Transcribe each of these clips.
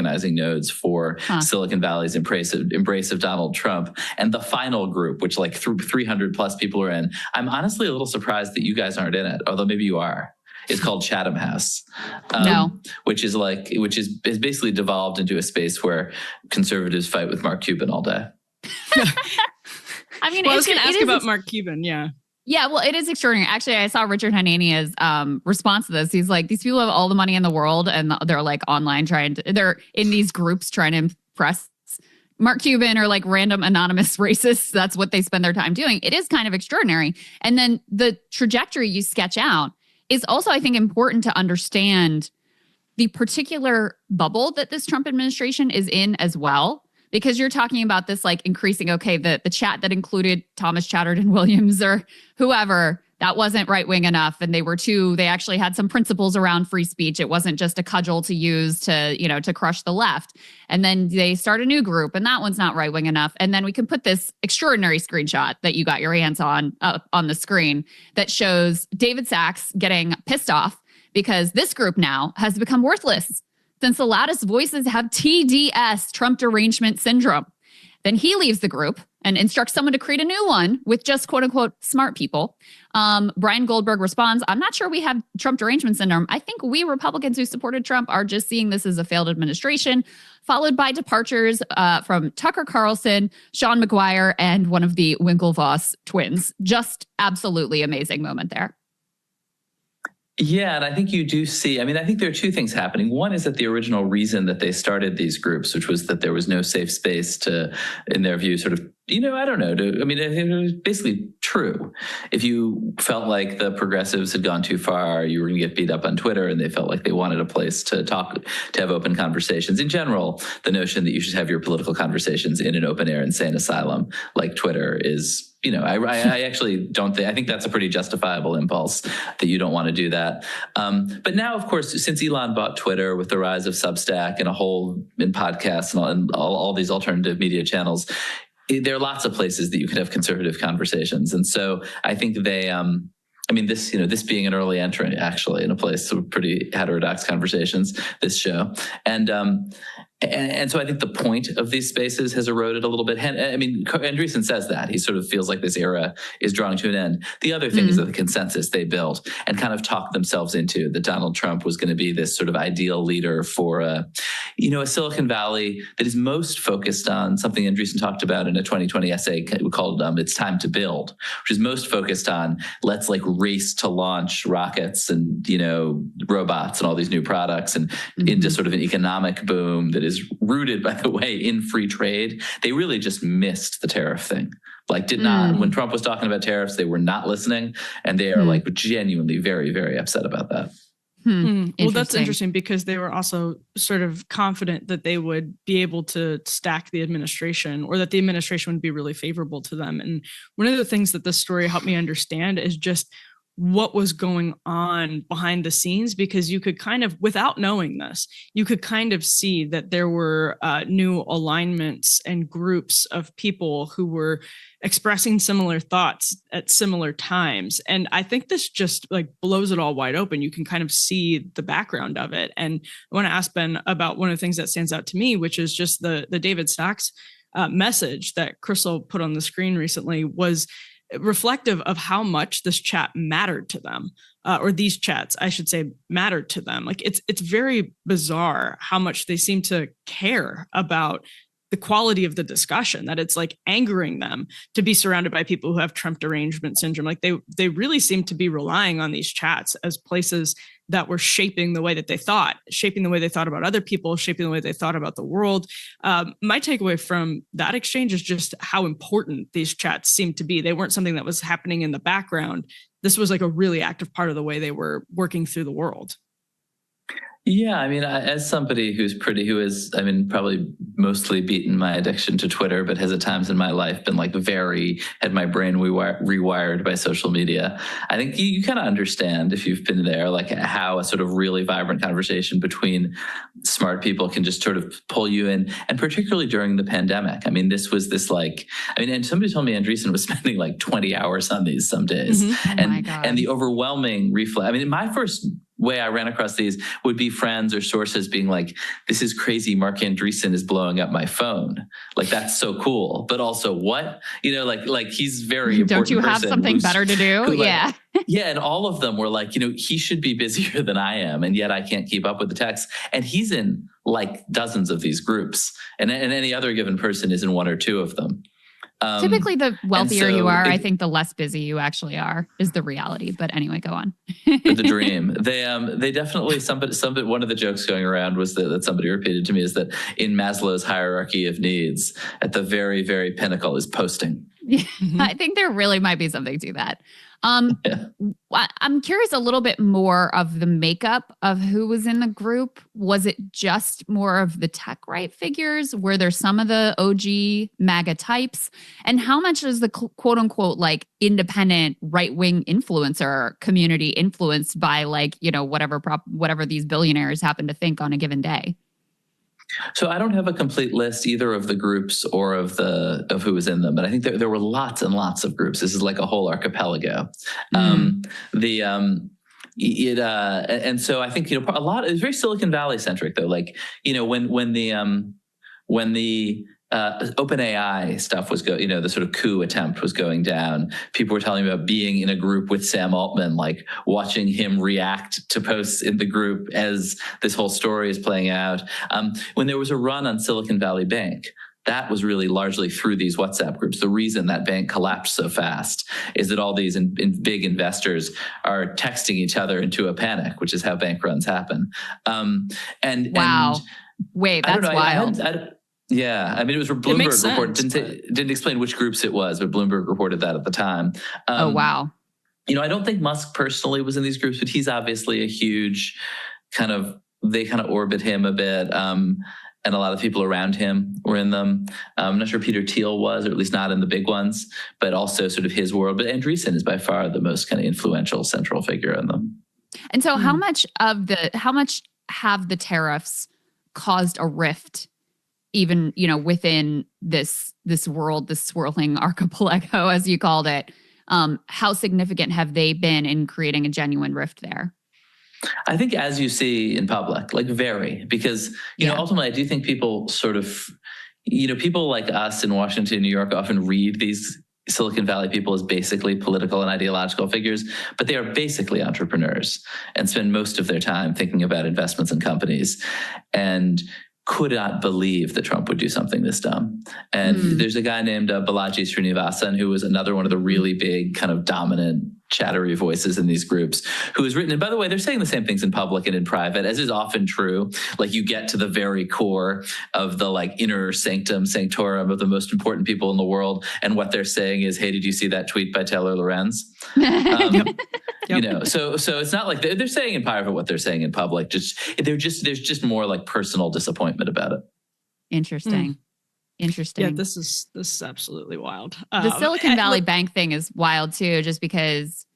organizing nodes for Silicon Valley's embrace of Donald Trump. And the final group, which like 300 plus people are in, I'm honestly a little surprised that you guys aren't in it, although maybe you are. It's called Chatham House, which is basically devolved into a space where conservatives fight with Mark Cuban all day. I mean, I was going to ask about Mark Cuban. Yeah, well, it is extraordinary. Actually, I saw Richard Hanania's response to this. He's like, these people have all the money in the world, and they're like online they're in these groups trying to impress Mark Cuban or like random anonymous racists. That's what they spend their time doing. It is kind of extraordinary. And then the trajectory you sketch out is also, I think, important to understand the particular bubble that this Trump administration is in as well. Because you're talking about this like increasing, the chat that included Thomas Chatterton Williams or whoever, that wasn't right-wing enough. And they actually had some principles around free speech. It wasn't just a cudgel to use to crush the left. And then they start a new group and that one's not right-wing enough. And then we can put this extraordinary screenshot that you got your hands on the screen that shows David Sachs getting pissed off because this group now has become worthless since the loudest voices have TDS, Trump derangement syndrome. Then he leaves the group and instructs someone to create a new one with just quote unquote smart people. Brian Goldberg responds, I'm not sure we have Trump derangement syndrome. I think we Republicans who supported Trump are just seeing this as a failed administration, followed by departures from Tucker Carlson, Sean McGuire, and one of the Winklevoss twins. Just absolutely amazing moment there. Yeah, and I think you do see, I think there are two things happening. One is that the original reason that they started these groups, which was that there was no safe space to, in their view, sort of, it was basically true. If you felt like the progressives had gone too far, you were going to get beat up on Twitter, and they felt like they wanted a place to talk, to have open conversations. In general, the notion that you should have your political conversations in an open air insane asylum like Twitter is, I actually don't think, I think that's a pretty justifiable impulse that you don't want to do that. But now, of course, since Elon bought Twitter with the rise of Substack and in podcasts and all these alternative media channels, there are lots of places that you could have conservative conversations. And so I think they, this being an early entrant, actually, in a place of pretty heterodox conversations, this show. And so I think the point of these spaces has eroded a little bit. Andreessen says that. He sort of feels like this era is drawing to an end. The other thing is that the consensus they built and kind of talked themselves into that Donald Trump was going to be this sort of ideal leader for a Silicon Valley that is most focused on something Andreessen talked about in a 2020 essay called It's Time to Build, which is most focused on let's like race to launch rockets and, robots and all these new products and into sort of an economic boom that is rooted, by the way, in free trade. They really just missed the tariff thing. When Trump was talking about tariffs, they were not listening. And they are genuinely very, very upset about that. Well, that's interesting because they were also sort of confident that they would be able to stack the administration or that the administration would be really favorable to them. And one of the things that this story helped me understand is just what was going on behind the scenes, because you could kind of, without knowing this, you could kind of see that there were new alignments and groups of people who were expressing similar thoughts at similar times. And I think this just blows it all wide open. You can kind of see the background of it. And I want to ask Ben about one of the things that stands out to me, which is just the David Sachs message that Crystal put on the screen recently was reflective of how much this chat mattered to them, or these chats, I should say, mattered to them. It's very bizarre how much they seem to care about the quality of the discussion, that it's angering them to be surrounded by people who have Trump derangement syndrome. They really seem to be relying on these chats as places that were shaping the way that they thought about other people, shaping the way they thought about the world. My takeaway from that exchange is just how important these chats seemed to be. They weren't something that was happening in the background. This was a really active part of the way they were working through the world. Yeah, as somebody who is, probably mostly beaten my addiction to Twitter, but has at times in my life been had my brain rewired by social media. I think you kind of understand, if you've been there, how a sort of really vibrant conversation between smart people can just sort of pull you in, and particularly during the pandemic. This was this and somebody told me Andreessen was spending 20 hours on these some days. Oh and the overwhelming reflex. My first way I ran across these would be friends or sources being like, this is crazy. Mark Andreessen is blowing up my phone. Like, that's so cool. But also what? Like he's very important. Don't you have something better to do? Yeah. Yeah. And all of them were like, he should be busier than I am. And yet I can't keep up with the text. And he's in like dozens of these groups. And any other given person is in one or two of them. Typically, the wealthier you are, I think the less busy you actually are is the reality. But anyway, go on. The dream. They definitely, one of the jokes going around was that somebody repeated to me is that in Maslow's hierarchy of needs, at the very, very pinnacle is posting. I think there really might be something to that. I'm curious a little bit more of the makeup of who was in the group. Was it just more of the tech right figures? Were there some of the OG MAGA types? And how much is the quote unquote like independent right wing influencer community influenced by like, whatever these billionaires happen to think on a given day? So I don't have a complete list either of the groups or of who was in them, but I think there were lots and lots of groups. This is like a whole archipelago. And so I think a lot. It's very Silicon Valley centric though. Like when the OpenAI stuff was the sort of coup attempt was going down. People were telling me about being in a group with Sam Altman, like watching him react to posts in the group as this whole story is playing out. When there was a run on Silicon Valley Bank, that was really largely through these WhatsApp groups. The reason that bank collapsed so fast is that all these big investors are texting each other into a panic, which is how bank runs happen. Wait, that's wild. Yeah, I mean, it was Bloomberg reported. Didn't explain which groups it was, but Bloomberg reported that at the time. Oh, wow. I don't think Musk personally was in these groups, but he's obviously a huge they kind of orbit him a bit. And a lot of people around him were in them. I'm not sure Peter Thiel was, or at least not in the big ones, but also sort of his world. But Andreessen is by far the most kind of influential central figure in them. And so how much have the tariffs caused a rift even, within this world, this swirling archipelago, as you called it? How significant have they been in creating a genuine rift there? I think as you see in public, like very, because, ultimately I do think people sort of, people like us in Washington, New York often read these Silicon Valley people as basically political and ideological figures, but they are basically entrepreneurs and spend most of their time thinking about investments in companies and could not believe that Trump would do something this dumb. And there's a guy named Balaji Srinivasan, who was another one of the really big kind of dominant chattery voices in these groups, who has written, and by the way, they're saying the same things in public and in private, as is often true. Like you get to the very core of the like inner sanctum sanctorum of the most important people in the world. And what they're saying is, hey, did you see that tweet by Taylor Lorenz? So it's not like they're saying in private what they're saying in public. There's just more like personal disappointment about it. Interesting. Yeah, this is absolutely wild. The Silicon Valley Bank thing is wild too, just because,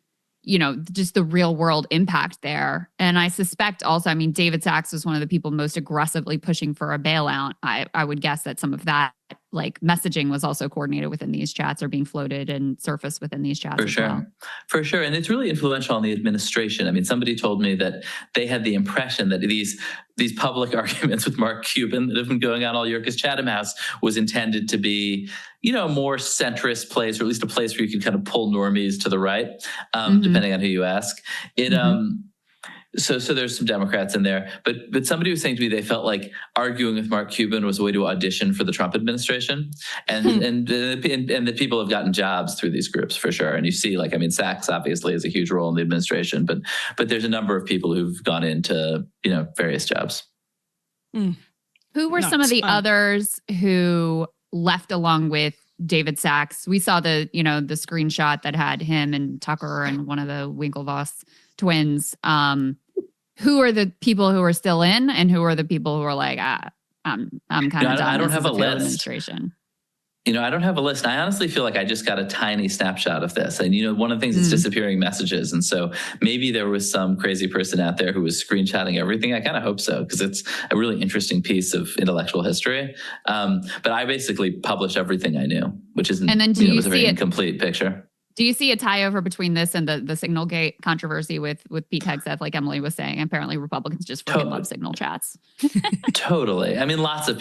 just the real world impact there. And I suspect also, I mean, David Sachs was one of the people most aggressively pushing for a bailout. I would guess that some of that like messaging was also coordinated within these chats or being floated and surfaced within these chats. For sure. And it's really influential on the administration. I mean, somebody told me that they had the impression that these public arguments with Mark Cuban that have been going on all year, because Chatham House was intended to be, a more centrist place, or at least a place where you could kind of pull normies to the right, depending on who you ask. So there's some Democrats in there, but somebody was saying to me they felt like arguing with Mark Cuban was a way to audition for the Trump administration, and that people have gotten jobs through these groups for sure. And you see, Sachs obviously has a huge role in the administration, but there's a number of people who've gone into various jobs. Who were some of the others who left along with David Sachs? We saw the screenshot that had him and Tucker and one of the Winklevoss twins. Who are the people who are still in, and who are the people who are like, I'm kind of done. I don't have a list. Administration. I don't have a list. I honestly feel like I just got a tiny snapshot of this. And, one of the things is disappearing messages. And so maybe there was some crazy person out there who was screenshotting everything. I kind of hope so, because it's a really interesting piece of intellectual history. But I basically published everything I knew, which isn't, and then was a very incomplete picture. Do you see a tie over between this and the Signal Gate controversy with Pete Hegseth, like Emily was saying? Apparently Republicans just freaking love Signal chats. Totally. I mean, lots of